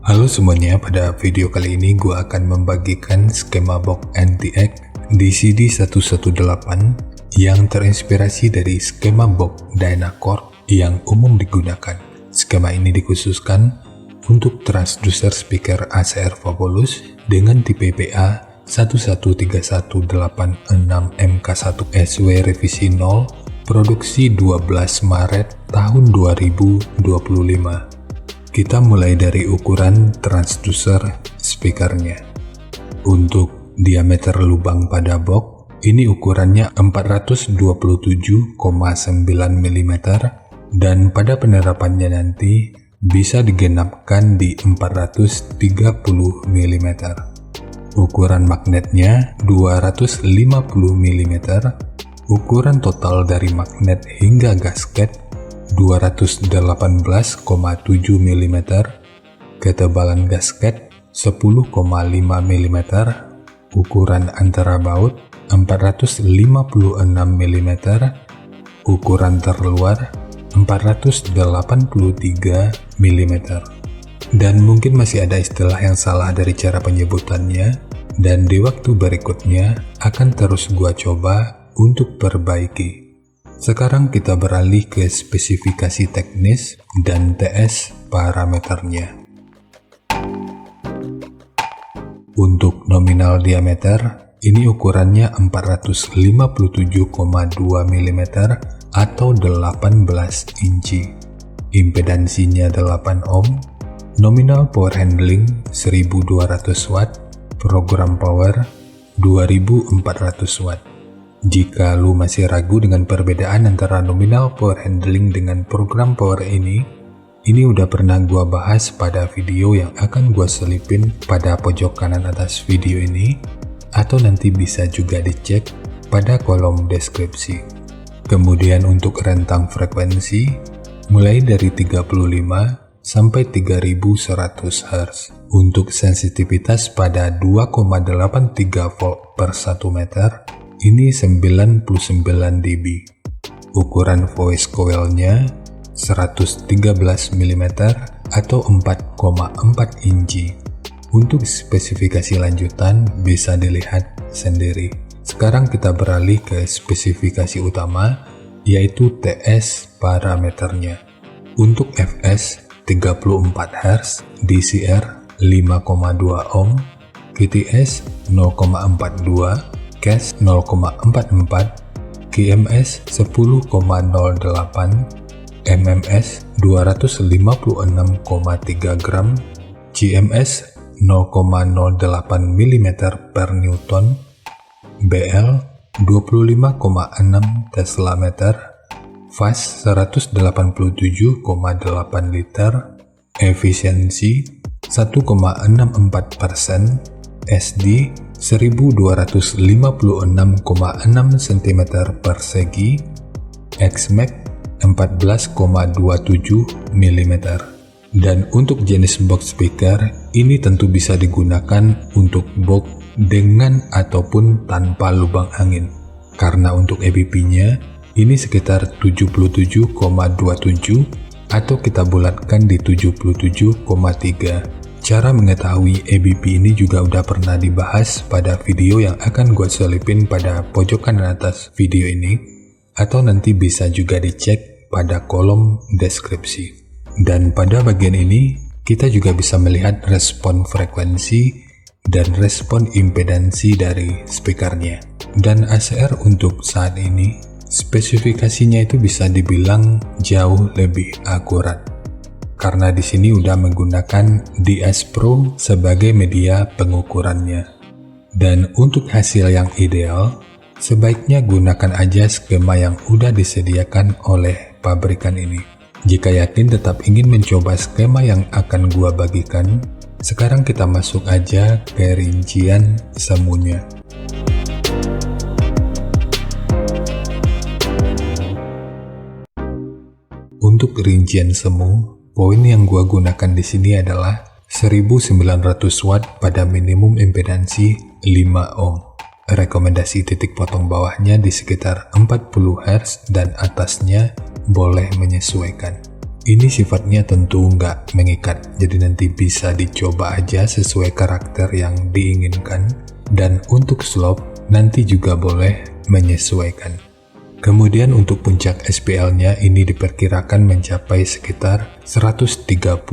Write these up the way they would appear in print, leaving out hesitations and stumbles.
Halo semuanya, pada video kali ini gue akan membagikan skema box NTX DC-D118 yang terinspirasi dari skema box Dynacord yang umum digunakan. Skema ini dikhususkan untuk transducer speaker ACR Fabulous dengan tipe PA 1131866MK1SW revisi 0, produksi 12 Maret tahun 2025. Kita mulai dari ukuran transducer speakernya. Untuk diameter lubang pada box, ini ukurannya 427,9 mm dan pada penerapannya nanti bisa digenapkan di 430 mm. Ukuran magnetnya 250 mm. Ukuran total dari magnet hingga gasket 218,7 mm, ketebalan gasket 10,5 mm, ukuran antara baut 456 mm, ukuran terluar 483 mm. Dan mungkin masih ada istilah yang salah dari cara penyebutannya, dan di waktu berikutnya akan terus gua coba untuk perbaiki. Sekarang kita beralih ke spesifikasi teknis dan TS parameternya. Untuk nominal diameter, ini ukurannya 457,2 mm atau 18 inci. Impedansinya 8 ohm, nominal power handling 1200 watt, program power 2400 watt. Jika lu masih ragu dengan perbedaan antara nominal power handling dengan program power ini udah pernah gua bahas pada video yang akan gua selipin pada pojok kanan atas video ini, atau nanti bisa juga dicek pada kolom deskripsi. Kemudian untuk rentang frekuensi, mulai dari 35 sampai 3100 Hz. Untuk sensitivitas pada 2,83 volt per 1 meter, ini 99 dB. Ukuran voice coil-nya 113 mm atau 4,4 inci. Untuk spesifikasi lanjutan bisa dilihat sendiri. Sekarang kita beralih ke spesifikasi utama, yaitu TS parameternya. Untuk fs 34 Hz, DCR 5,2 ohm, QTS 0,42, CAS 0,44, QMS 10,08, MMS 256,3 gram, GMS 0,08 mm per Newton, BL 25,6 Tesla meter, fast 187,8 liter, efisiensi 1,64%, SD 1256,6 cm persegi, Xmax 14,27 mm. Dan untuk jenis box speaker, ini tentu bisa digunakan untuk box dengan ataupun tanpa lubang angin. Karena untuk EBP-nya, ini sekitar 77,27 atau kita bulatkan di 77,3. Cara mengetahui EBP ini juga udah pernah dibahas pada video yang akan gue selipin pada pojok kanan atas video ini, atau nanti bisa juga dicek pada kolom deskripsi. Dan pada bagian ini, kita juga bisa melihat respon frekuensi dan respon impedansi dari speakernya. Dan ACR untuk saat ini, spesifikasinya itu bisa dibilang jauh lebih akurat. Karena di sini udah menggunakan DS Pro sebagai media pengukurannya. Dan untuk hasil yang ideal, sebaiknya gunakan aja skema yang udah disediakan oleh pabrikan ini. Jika yakin tetap ingin mencoba skema yang akan gua bagikan, sekarang kita masuk aja ke rincian semuanya. Untuk rincian semu, poin yang gua gunakan di sini adalah 1900 watt pada minimum impedansi 5 ohm. Rekomendasi titik potong bawahnya di sekitar 40 Hz dan atasnya boleh menyesuaikan. ini sifatnya tentu nggak mengikat, jadi nanti bisa dicoba aja sesuai karakter yang diinginkan. Dan untuk slope, nanti juga boleh menyesuaikan. Kemudian untuk puncak SPL-nya ini diperkirakan mencapai sekitar 130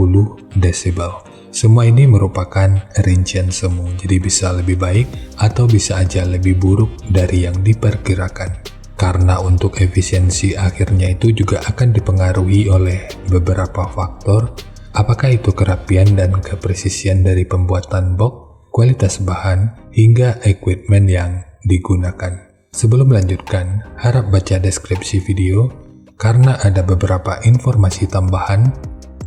desibel. Semua ini merupakan rincian semu, jadi bisa lebih baik atau bisa aja lebih buruk dari yang diperkirakan. Karena untuk efisiensi akhirnya itu juga akan dipengaruhi oleh beberapa faktor, apakah itu kerapian dan kepresisian dari pembuatan box, kualitas bahan, hingga equipment yang digunakan. Sebelum melanjutkan, harap baca deskripsi video karena ada beberapa informasi tambahan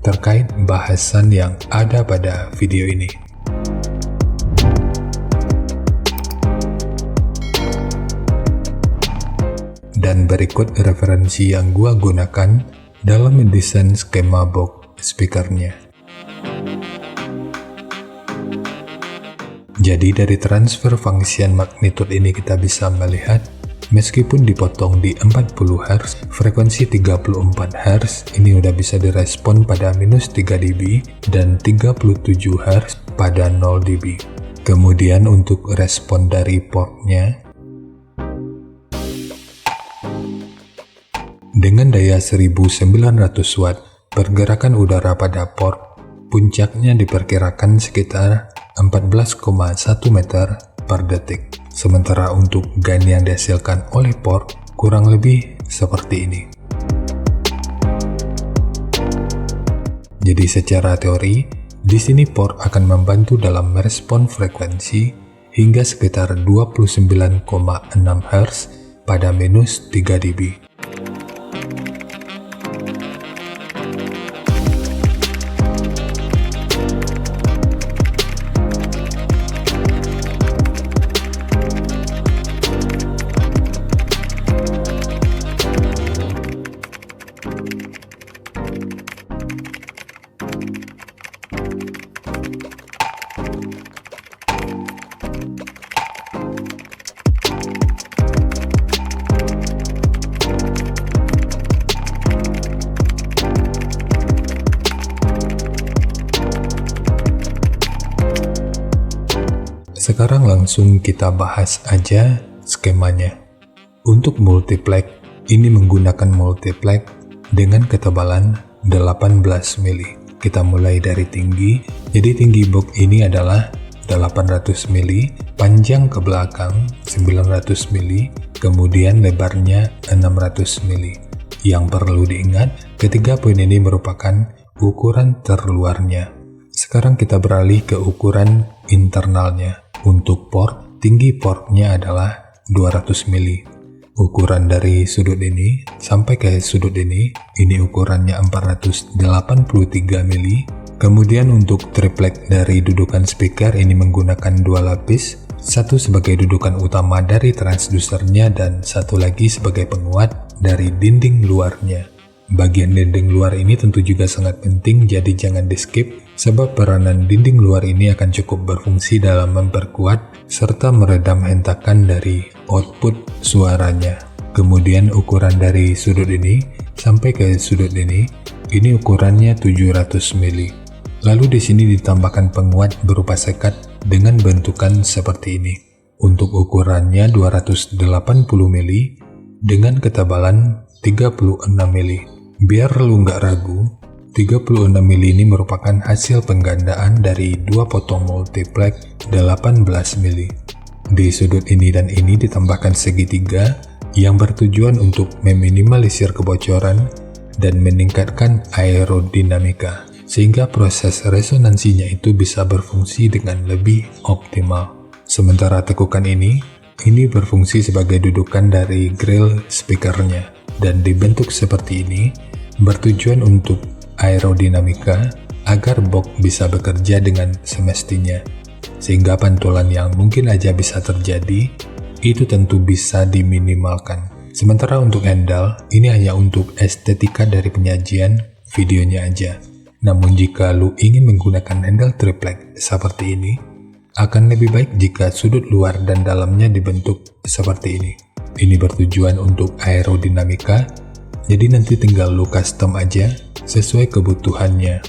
terkait bahasan yang ada pada video ini. Dan berikut referensi yang gua gunakan dalam mendesain skema box speakernya. Jadi dari transfer function magnitude ini kita bisa melihat meskipun dipotong di 40 Hz, frekuensi 34 Hz ini udah bisa direspon pada minus 3 dB dan 37 Hz pada 0 dB. Kemudian untuk respon dari portnya, dengan daya 1900 watt, pergerakan udara pada port, puncaknya diperkirakan sekitar 14,1 meter per detik. Sementara untuk gain yang dihasilkan oleh port kurang lebih seperti ini. Jadi secara teori, di sini port akan membantu dalam merespon frekuensi hingga sekitar 29,6 Hz pada minus 3 dB. Sekarang langsung kita bahas aja skemanya. Untuk multiplex, ini menggunakan multiplex dengan ketebalan 18 mili. Kita mulai dari tinggi, jadi tinggi box ini adalah 800 mili, panjang ke belakang 900 mili, kemudian lebarnya 600 mili. Yang perlu diingat, ketiga poin ini merupakan ukuran terluarnya. Sekarang kita beralih ke ukuran internalnya. Untuk port, tinggi portnya adalah 200 mili. Ukuran dari sudut ini sampai ke sudut ini ukurannya 483 mili. Kemudian untuk triplek dari dudukan speaker ini menggunakan dua lapis, satu sebagai dudukan utama dari transdusernya dan satu lagi sebagai penguat dari dinding luarnya. Bagian dinding luar ini tentu juga sangat penting, jadi jangan di skip, sebab peranan dinding luar ini akan cukup berfungsi dalam memperkuat serta meredam hentakan dari output suaranya. Kemudian ukuran dari sudut ini sampai ke sudut ini ukurannya 700 mili. Lalu di sini ditambahkan penguat berupa sekat dengan bentukan seperti ini. Untuk ukurannya 280 mili dengan ketebalan 36 mili. Biar lu nggak ragu, 36 mili ini merupakan hasil penggandaan dari dua potong multiplex 18 mili. Di sudut ini dan ini ditambahkan segitiga yang bertujuan untuk meminimalisir kebocoran dan meningkatkan aerodinamika, sehingga proses resonansinya itu bisa berfungsi dengan lebih optimal. Sementara tekukan ini berfungsi sebagai dudukan dari grill speakernya dan dibentuk seperti ini bertujuan untuk aerodinamika agar box bisa bekerja dengan semestinya, sehingga pantulan yang mungkin aja bisa terjadi itu tentu bisa diminimalkan. Sementara untuk handle ini hanya untuk estetika dari penyajian videonya aja. Namun jika lu ingin menggunakan handle triplek seperti ini, akan lebih baik jika sudut luar dan dalamnya dibentuk seperti ini. Ini bertujuan untuk aerodinamika, jadi nanti tinggal lu custom aja sesuai kebutuhannya.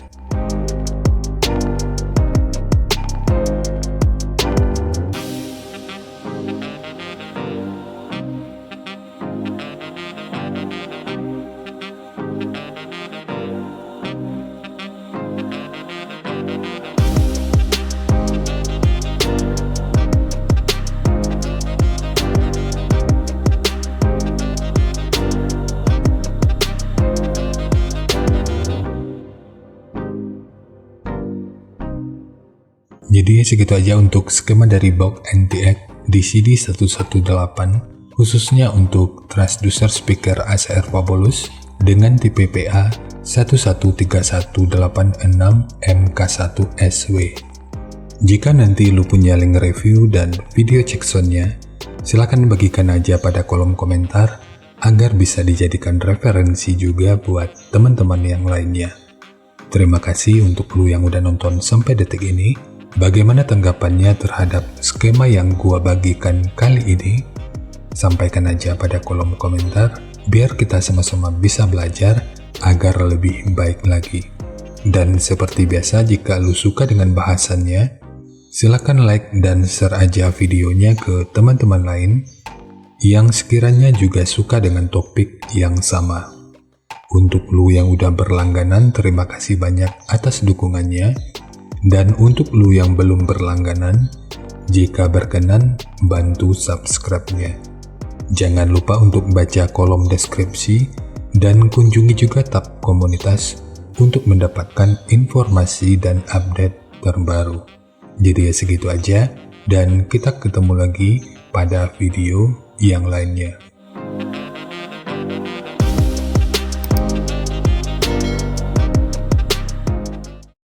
Jadi segitu aja untuk skema dari box NTX di CD118, khususnya untuk transducer speaker ACR Fabulous dengan tipe PA 113186MK1SW. Jika nanti lu punya link review dan video check soundnya, silahkan bagikan aja pada kolom komentar agar bisa dijadikan referensi juga buat teman-teman yang lainnya. Terima kasih untuk lu yang udah nonton sampai detik ini. Bagaimana tanggapannya terhadap skema yang gua bagikan kali ini? Sampaikan aja pada kolom komentar biar kita sama-sama bisa belajar agar lebih baik lagi. Dan seperti biasa, jika lu suka dengan bahasannya, silakan like dan share aja videonya ke teman-teman lain yang sekiranya juga suka dengan topik yang sama. Untuk lu yang udah berlangganan, terima kasih banyak atas dukungannya. Dan untuk lu yang belum berlangganan, jika berkenan, bantu subscribe-nya. Jangan lupa untuk baca kolom deskripsi dan kunjungi juga tab komunitas untuk mendapatkan informasi dan update terbaru. Jadi ya segitu aja, dan kita ketemu lagi pada video yang lainnya.